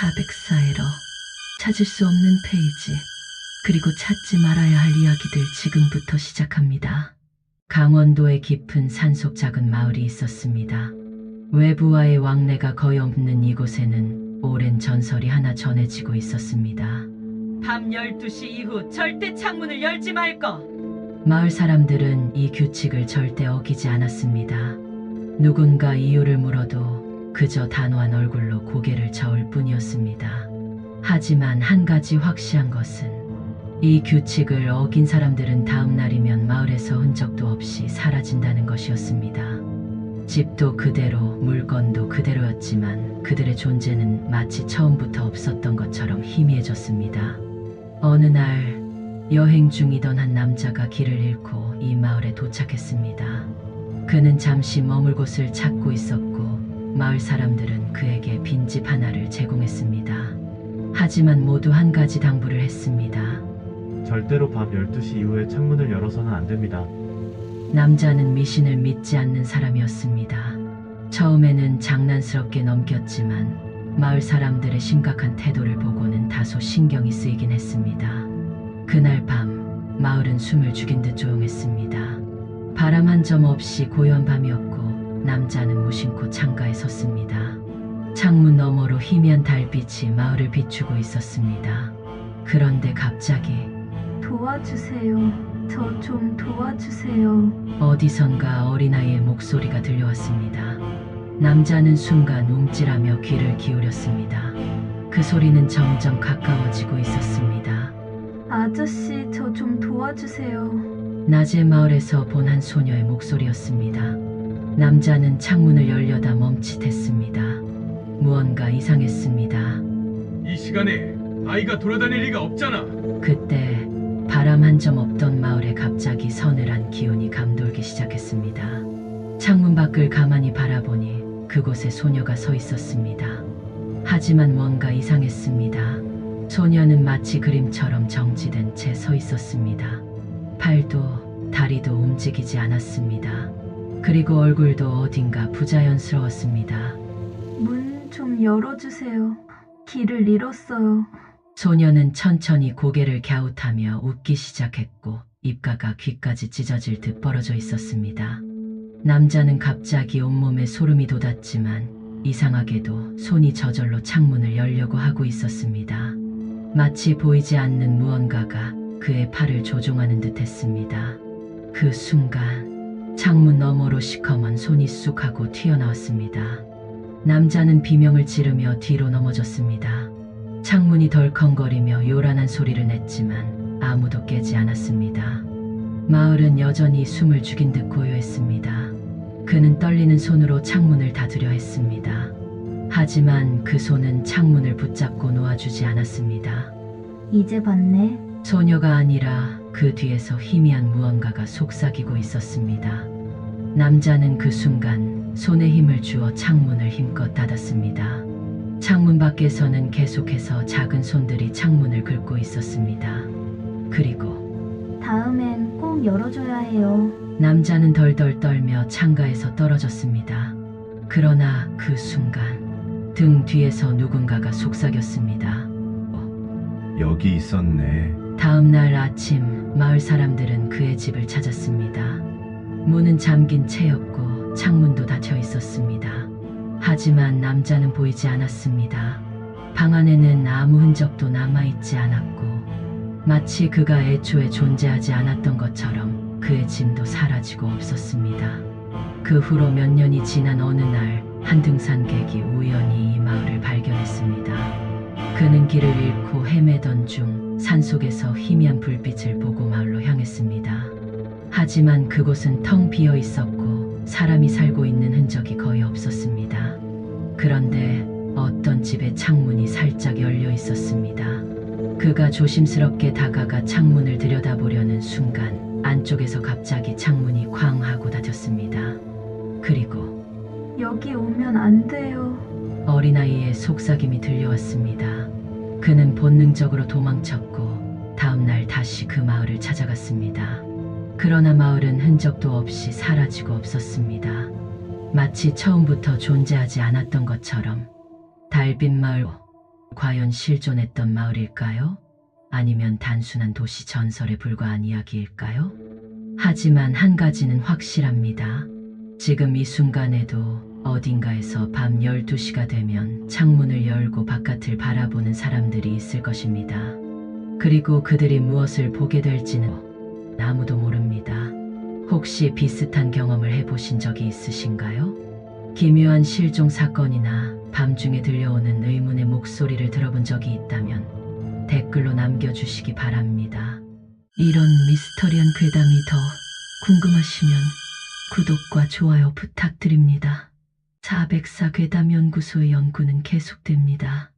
404에러. 찾을 수 없는 페이지. 그리고 찾지 말아야 할 이야기들 지금부터 시작합니다. 강원도의 깊은 산속 작은 마을이 있었습니다. 외부와의 왕래가 거의 없는 이곳에는 오랜 전설이 하나 전해지고 있었습니다. 밤 12시 이후 절대 창문을 열지 말 것! 마을 사람들은 이 규칙을 절대 어기지 않았습니다. 누군가 이유를 물어도 그저 단호한 얼굴로 고개를 저을 뿐이었습니다. 하지만 한 가지 확실한 것은 이 규칙을 어긴 사람들은 다음 날이면 마을에서 흔적도 없이 사라진다는 것이었습니다. 집도 그대로, 물건도 그대로였지만 그들의 존재는 마치 처음부터 없었던 것처럼 희미해졌습니다. 어느 날 여행 중이던 한 남자가 길을 잃고 이 마을에 도착했습니다. 그는 잠시 머물 곳을 찾고 있었고 마을 사람들은 그에게 빈집 하나를 제공했습니다. 하지만 모두 한 가지 당부를 했습니다. 절대로 밤 12시 이후에 창문을 열어서는 안 됩니다. 남자는 미신을 믿지 않는 사람이었습니다. 처음에는 장난스럽게 넘겼지만 마을 사람들의 심각한 태도를 보고는 다소 신경이 쓰이긴 했습니다. 그날 밤 마을은 숨을 죽인 듯 조용했습니다. 바람 한 점 없이 고요한 밤이었고 남자는 무심코 창가에 섰습니다. 창문 너머로 희미한 달빛이 마을을 비추고 있었습니다. 그런데 갑자기 도와주세요. 저 좀 도와주세요. 어디선가 어린아이의 목소리가 들려왔습니다. 남자는 순간 움찔하며 귀를 기울였습니다. 그 소리는 점점 가까워지고 있었습니다. 아저씨, 저 좀 도와주세요. 낮에 마을에서 본 한 소녀의 목소리였습니다. 남자는 창문을 열려다 멈칫했습니다. 무언가 이상했습니다. 이 시간에 아이가 돌아다닐 리가 없잖아. 그때 바람 한 점 없던 마을에 갑자기 서늘한 기운이 감돌기 시작했습니다. 창문 밖을 가만히 바라보니 그곳에 소녀가 서 있었습니다. 하지만 뭔가 이상했습니다. 소녀는 마치 그림처럼 정지된 채 서 있었습니다. 팔도 다리도 움직이지 않았습니다. 그리고 얼굴도 어딘가 부자연스러웠습니다. 문 좀 열어주세요. 길을 잃었어요. 소녀는 천천히 고개를 갸웃하며 웃기 시작했고 입가가 귀까지 찢어질 듯 벌어져 있었습니다. 남자는 갑자기 온몸에 소름이 돋았지만 이상하게도 손이 저절로 창문을 열려고 하고 있었습니다. 마치 보이지 않는 무언가가 그의 팔을 조종하는 듯 했습니다. 그 순간 창문 너머로 시커먼 손이 쑥 하고 튀어나왔습니다. 남자는 비명을 지르며 뒤로 넘어졌습니다. 창문이 덜컹거리며 요란한 소리를 냈지만 아무도 깨지 않았습니다. 마을은 여전히 숨을 죽인 듯 고요했습니다. 그는 떨리는 손으로 창문을 닫으려 했습니다. 하지만 그 손은 창문을 붙잡고 놓아주지 않았습니다. 이제 봤네. 소녀가 아니라 그 뒤에서 희미한 무언가가 속삭이고 있었습니다. 남자는 그 순간 손에 힘을 주어 창문을 힘껏 닫았습니다. 창문 밖에서는 계속해서 작은 손들이 창문을 긁고 있었습니다. 그리고 다음엔 꼭 열어줘야 해요. 남자는 덜덜 떨며 창가에서 떨어졌습니다. 그러나 그 순간 등 뒤에서 누군가가 속삭였습니다. 여기 있었네. 다음 날 아침 마을 사람들은 그의 집을 찾았습니다. 문은 잠긴 채였고 창문도 닫혀 있었습니다. 하지만 남자는 보이지 않았습니다. 방 안에는 아무 흔적도 남아있지 않았고 마치 그가 애초에 존재하지 않았던 것처럼 그의 짐도 사라지고 없었습니다. 그 후로 몇 년이 지난 어느 날 한 등산객이 우연히 이 마을을 발견했습니다. 그는 길을 잃고 헤매던 중 산속에서 희미한 불빛을 보고 마을로 향했습니다. 하지만 그곳은 텅 비어 있었고 사람이 살고 있는 흔적이 거의 없었습니다. 그런데 어떤 집의 창문이 살짝 열려 있었습니다. 그가 조심스럽게 다가가 창문을 들여다보려는 순간 안쪽에서 갑자기 창문이 쾅 하고 닫혔습니다. 그리고 여기 오면 안 돼요. 어린아이의 속삭임이 들려왔습니다. 그는 본능적으로 도망쳤고 다음날 다시 그 마을을 찾아갔습니다. 그러나 마을은 흔적도 없이 사라지고 없었습니다. 마치 처음부터 존재하지 않았던 것처럼 달빛 마을 과연 실존했던 마을일까요? 아니면 단순한 도시 전설에 불과한 이야기일까요? 하지만 한 가지는 확실합니다. 지금 이 순간에도 어딘가에서 밤 12시가 되면 창문을 열고 바깥을 바라보는 사람들이 있을 것입니다. 그리고 그들이 무엇을 보게 될지는 아무도 모릅니다. 혹시 비슷한 경험을 해보신 적이 있으신가요? 기묘한 실종 사건이나 밤중에 들려오는 의문의 목소리를 들어본 적이 있다면 댓글로 남겨주시기 바랍니다. 이런 미스터리한 괴담이 더 궁금하시면 구독과 좋아요 부탁드립니다. 404 괴담연구소의 연구는 계속됩니다.